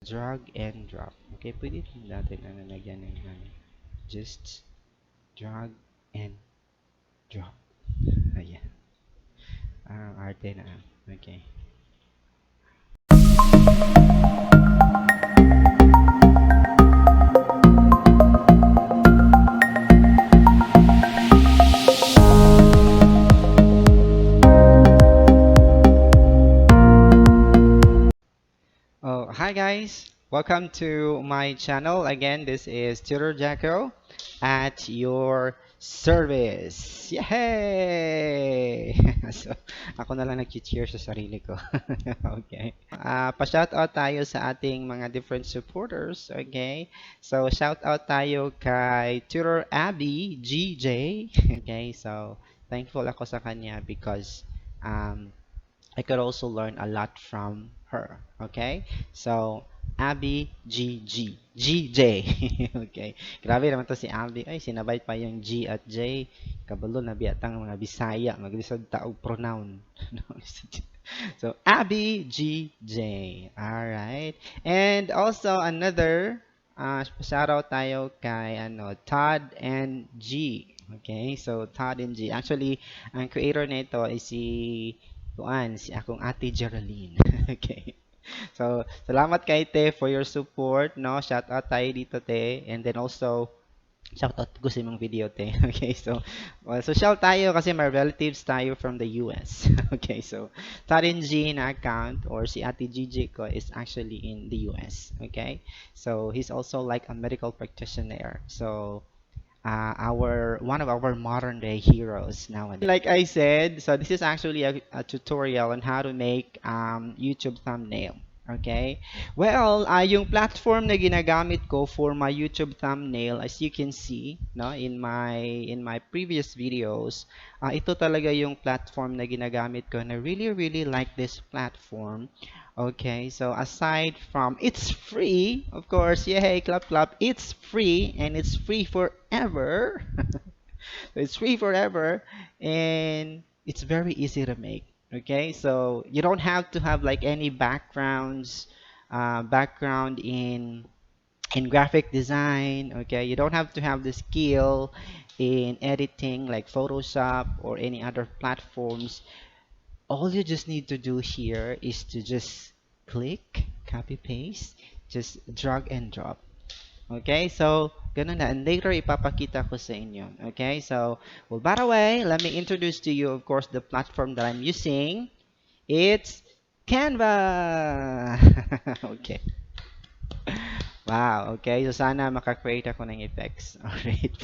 drag and drop. Okay, pwede rin natin lagyan ng just drag and drop. Ayan. Arte na. Okay. Oh, hi guys. Welcome to my channel. Again, this is Tutor Jacko at your service. Yay! So, ako na lang nag-cheer sa sarili ko. Okay. Pa-shoutout tayo sa ating mga different supporters. Okay. So, shoutout tayo kay Tutor Abby GJ. Okay. So, thankful ako sa kanya because um, I could also learn a lot from her. Okay? So, Abby GJ. Okay. Grabe naman to si Abby. Ay, sinabay pa yung G at J. Kabalo na biyatang mga Bisaya. Maglisod taog pronoun. So, Abby GJ. Alright. And also another shout out tayo kay Todd and G. Okay? So, Todd and G. Actually, ang creator nito is si akong ate Geraldine. Okay. So, salamat kay Te for your support, no? Shout out tayo dito, Te. And then also, shout out ko sa imong video, Te. Okay, so, social tayo kasi may relatives tayo from the US. Okay, so, Tarin G na account or si Ate Gigi ko is actually in the US. Okay, so, he's also like a medical practitioner. So, our one of our modern day heroes nowadays. Like I said, so this is actually a tutorial on how to make YouTube thumbnail. Okay. Well, yung platform na ginagamit ko for my YouTube thumbnail, as you can see, no, in my previous videos, ito talaga yung platform na ginagamit ko, and I really like this platform. Okay, so aside from it's free, of course, yay, clap clap, it's free and it's free forever. So it's free forever and it's very easy to make. Okay, so you don't have to have like any background in graphic design. Okay, you don't have to have the skill in editing like Photoshop or any other platforms. All you just need to do here is to just click, copy paste, just drag and drop. Okay, so ganun na. And later ipapakita ko sa inyo. Okay, so well, by the way, let me introduce to you, of course, the platform that I'm using. It's Canva. Okay. Wow. Okay, so sana makakreate ako ng effects. Alright,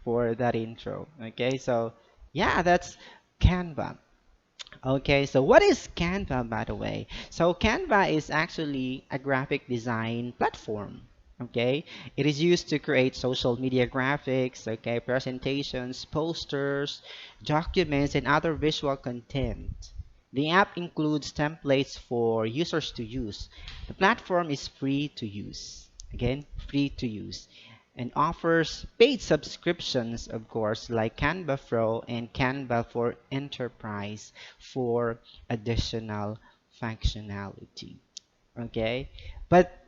for that intro. Okay, so yeah, that's Canva. Okay, so what is Canva, by the way? So Canva is actually a graphic design platform. Okay, it is used to create social media graphics, okay, presentations, posters, documents, and other visual content. The app includes templates for users to use. The platform is free to use. Again, free to use and offers paid subscriptions, of course, like Canva Pro and Canva for Enterprise for additional functionality. Okay, but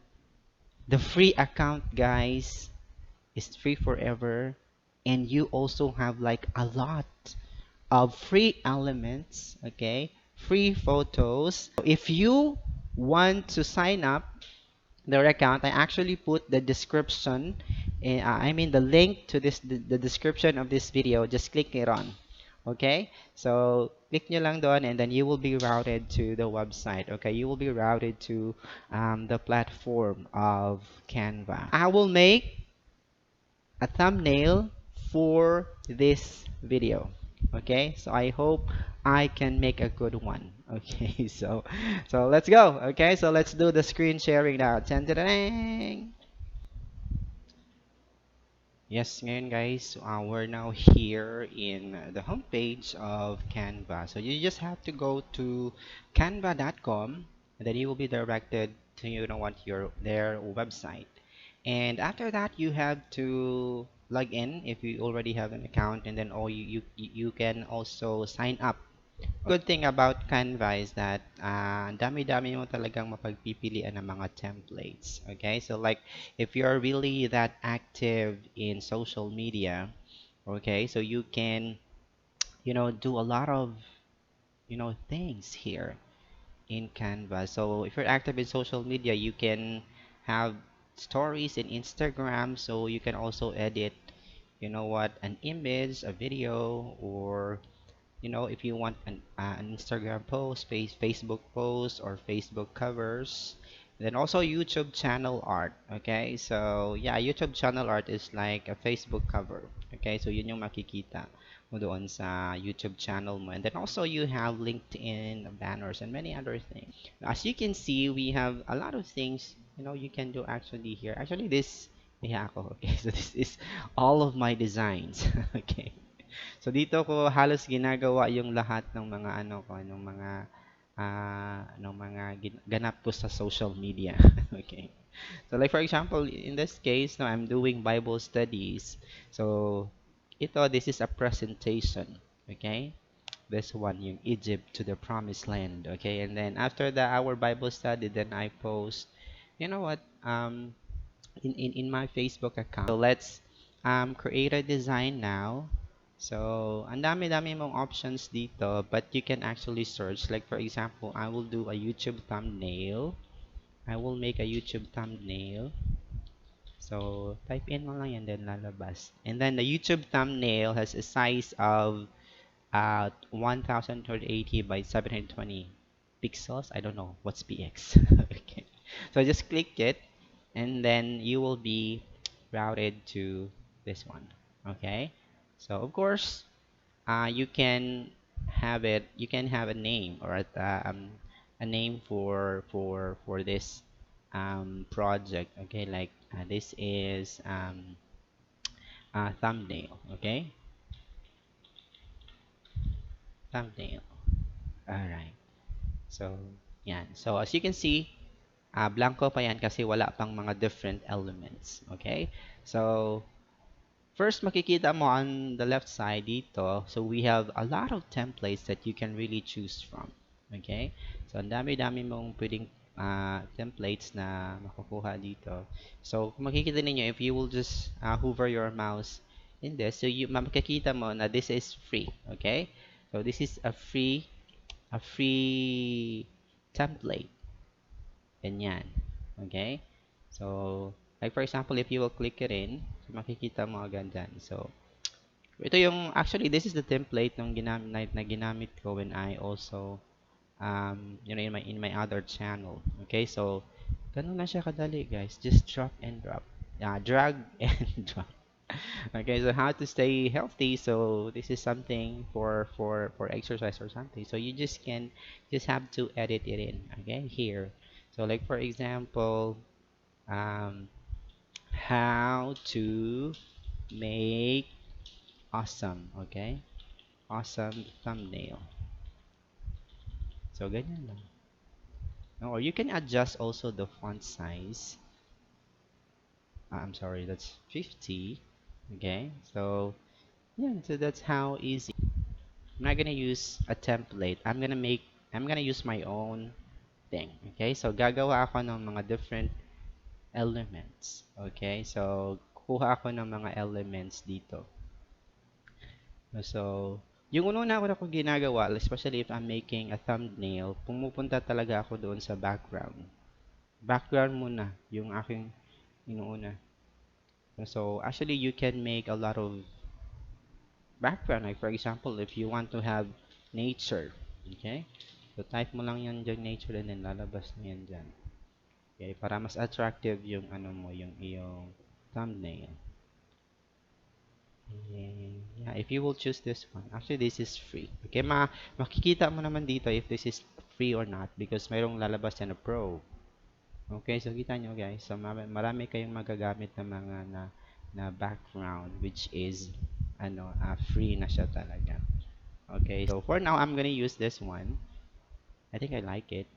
the free account, guys, is free forever, and you also have like a lot of free elements, okay, free photos. If you want to sign up their account, I actually put the description, I mean the link to the description of this video. Just click it on. Okay, so click nyo lang doon and then you will be routed to the website. Okay, you will be routed to the platform of Canva. I will make a thumbnail for this video. Okay, so I hope I can make a good one. Okay, so let's go. Okay, so let's do the screen sharing now. Tan-tan-tan. Yes, ngayon guys, we're now here in the homepage of Canva. So you just have to go to canva.com and then you will be directed to their website. And after that, you have to log in if you already have an account, and then you can also sign up. Good thing about Canva is that dami-dami mo talagang mapagpipilian ng mga templates. Okay, so like if you're really that active in social media, okay, so you can, do a lot of, things here in Canva. So if you're active in social media, you can have stories in Instagram, so you can also edit, an image, a video, or if you want an Instagram post, Facebook post, or Facebook covers. Then also YouTube channel art. Okay, so yeah, YouTube channel art is like a Facebook cover. Okay, so yun yung makikita mo doon sa YouTube channel mo. And then also you have LinkedIn banners and many other things. As you can see, we have a lot of things, you can do actually here. Actually, this, yeah, ako. Okay, so this is all of my designs. Okay. So dito ko halos ginagawa yung lahat ng mga ano ko, ganap ko sa social media. Okay. So like for example, in this case, now I'm doing Bible studies. So this is a presentation. Okay. This one, yung Egypt to the Promised Land. Okay. And then after the our Bible study, then I post, you know what? In my Facebook account. So let's create a design now. So, ang dami-dami mong options dito, but you can actually search. Like for example, I will do a YouTube thumbnail. I will make a YouTube thumbnail. So, type in mo lang yan, then lalabas. And then the YouTube thumbnail has a size of 1080 by 720 pixels. I don't know what's px. Okay. So just click it, and then you will be routed to this one. Okay. So of course, you can have it. You can have a name or a name for this project. Okay, like this is thumbnail. Okay, thumbnail. All right. So, yan. So, as you can see, blanco pa yan kasi wala pang mga different elements. Okay? So, first makikita mo on the left side dito, so we have a lot of templates that you can really choose from. Okay? So, ang dami-dami mong pwedeng templates na makukuha dito. So, kung makikita ninyo, if you will just hover your mouse in this, so makikita mo na this is free. Okay? So, this is a free template. Ganyan. Okay? So, like for example, if you will click it in, so makikita mo agad dyan. So, ito yung, actually, this is the template nung ginamit ko when I also, in my other channel. Okay? So, ganun na siya kadali, guys. Just drag and drop. Drag and drop. Okay, so how to stay healthy? So this is something for exercise or something. So you just have to edit it in. Okay, here. So like for example, um, how to make awesome. Okay, awesome thumbnail. So ganyan lang. Or you can adjust also the font size. I'm sorry, that's 50. Okay, so yeah, so that's how easy. I'm not gonna use a template. I'm gonna use my own thing. Okay, so gagawa ako ng mga different elements. Okay, so kuha ako ng mga elements dito. So, yung una ko ginagawa, especially if I'm making a thumbnail, pumupunta talaga ako doon sa background. Background muna, yung aking inuuna. So, actually, you can make a lot of background. Like for example, if you want to have nature, okay? So type mo lang yan dyan, nature, and then lalabas na yan dyan. Okay, para mas attractive yung ano mo, yung iyong thumbnail. Okay. Yeah, if you will choose this one, actually this is free. Okay, makikita mo naman dito if this is free or not because mayroong lalabas yan na pro. Okay, so kita nyo guys, so marami kayong magagamit ng mga na background which is free na siya talaga. Okay, so for now I'm gonna use this one. I think I like it.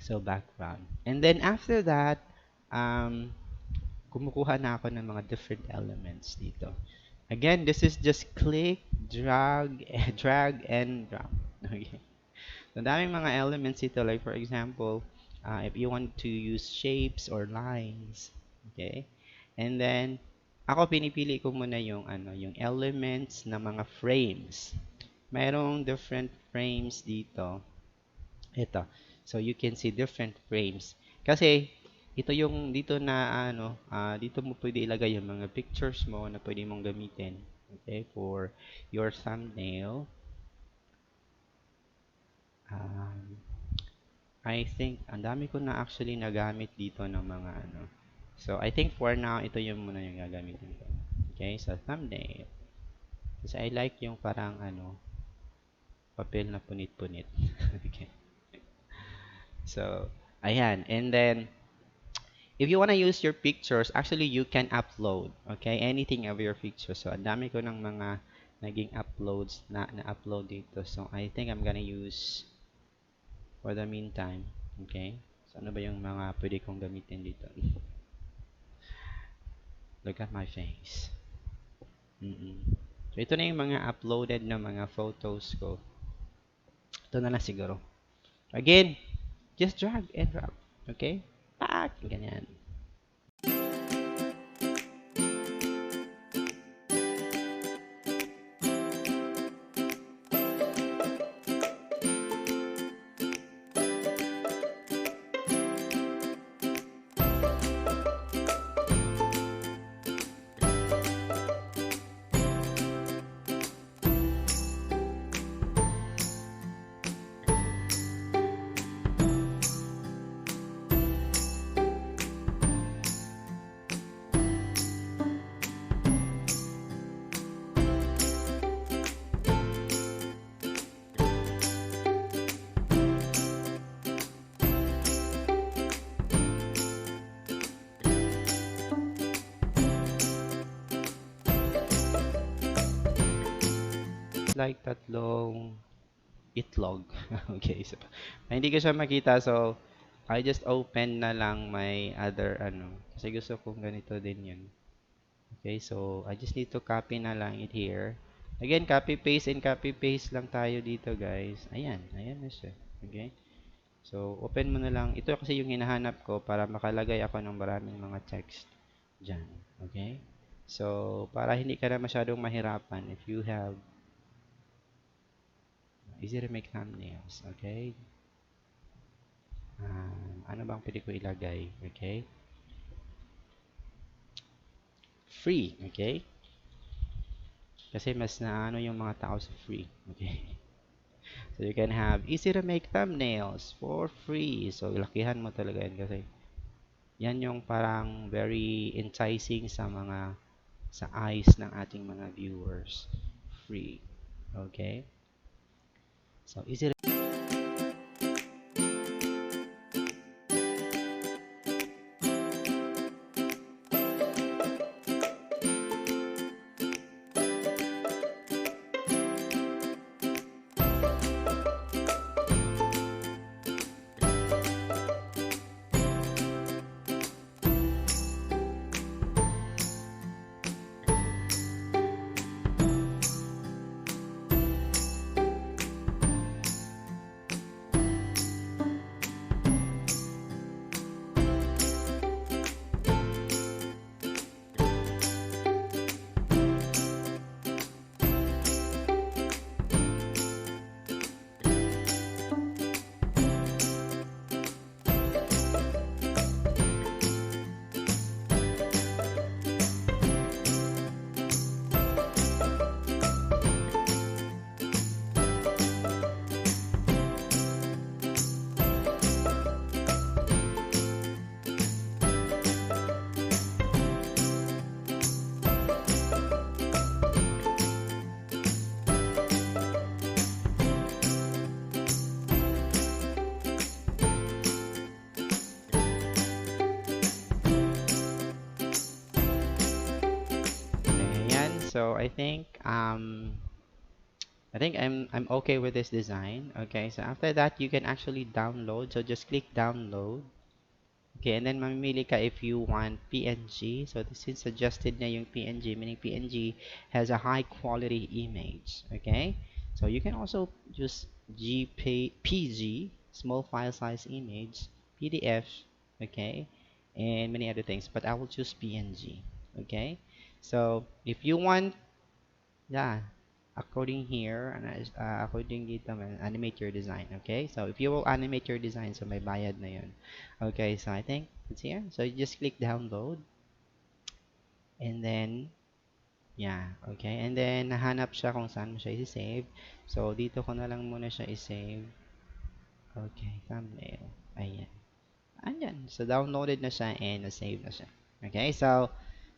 So background. And then after that, kumukuha na ako ng mga different elements dito. Again, this is just click, drag, drag, and drop. Okay. So, daming mga elements ito. Like, for example, if you want to use shapes or lines. Okay. And then, ako pinipili ko muna yung, yung elements na mga frames. Mayroong different frames dito. Ito. So, you can see different frames. Kasi, ito yung dito na dito mo pwede ilagay yung mga pictures mo na pwede mong gamitin. Okay, for your thumbnail. Um, I think ang dami ko na actually nagamit dito ng mga So, I think for now, ito yung muna yung gagamitin ko. Okay, so thumbnail. Kasi I like yung parang papel na punit-punit. Okay. So, ayan. And then, if you wanna use your pictures, actually you can upload, okay, anything of your pictures. So, ang dami ko ng mga naging uploads na-upload dito. So, I think I'm gonna use for the meantime, okay? So, ano ba yung mga pwede kong gamitin dito? Look at my face. So, ito na yung mga uploaded na mga photos ko. Ito na lang siguro. Again, just drag and drop, okay? Pak! Ganyan. Like tatlong itlog. Okay, so hindi ko siya makita, so I just open na lang my other kasi gusto kong ganito din yun. Okay, so I just need to copy na lang it here. Again, copy paste and copy paste lang tayo dito, guys. Ayan, ayan na siya. Okay, so open mo na lang. Ito kasi yung hinahanap ko para makalagay ako ng maraming mga text dyan. Okay, so para hindi ka na masyadong mahirapan, if you have easy to make thumbnails, okay? Ano bang pwede ko ilagay? Okay? Free, okay? Kasi mas naano yung mga tao sa free, okay? So, you can have easy to make thumbnails for free. So, lakihan mo talaga yan kasi yan yung parang very enticing sa eyes ng ating mga viewers. Free, okay? So, easy to So I think I'm okay with this design. Okay, so after that you can actually download. So just click download. Okay, and then mamimili ka if you want PNG. So this is suggested na yung PNG, meaning PNG has a high quality image. Okay, so you can also use PG, small file size image, PDF, okay, and many other things. But I will choose PNG. Okay, so if you want, yeah, according here, according dito, animate your design. Okay, so if you will animate your design, so may bayad na yun. Okay, so I think it's here. So you just click download, and then, yeah, okay, and then nahanap siya kung saan mo siya i-save. So dito ko na lang muna siya i-save. Okay, thumbnail. Ayan. Andyan. So, downloaded na siya and na-save na siya. Okay, so,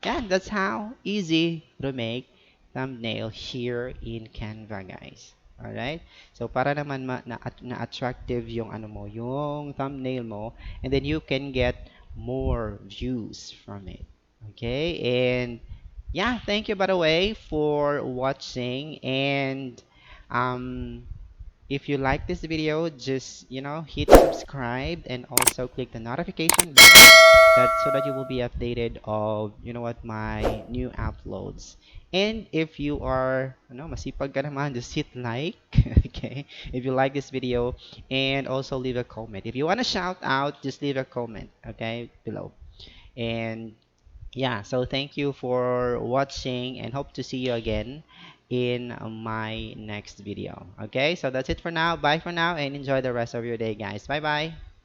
yeah, that's how easy to make thumbnail here in Canva, guys. Alright? So, para naman na-attractive yung ano mo, yung thumbnail mo, and then you can get more views from it. Okay? And, yeah, thank you, by the way, for watching. And, um, if you like this video, just, hit subscribe and also click the notification bell so that you will be updated of, my new uploads. And if you are, masipag ka naman, just hit like, okay, if you like this video, and also leave a comment. If you want to shout out, just leave a comment, okay, below. And yeah, so thank you for watching and hope to see you again in my next video. Okay, so that's it for now. Bye for now and enjoy the rest of your day, guys. Bye bye.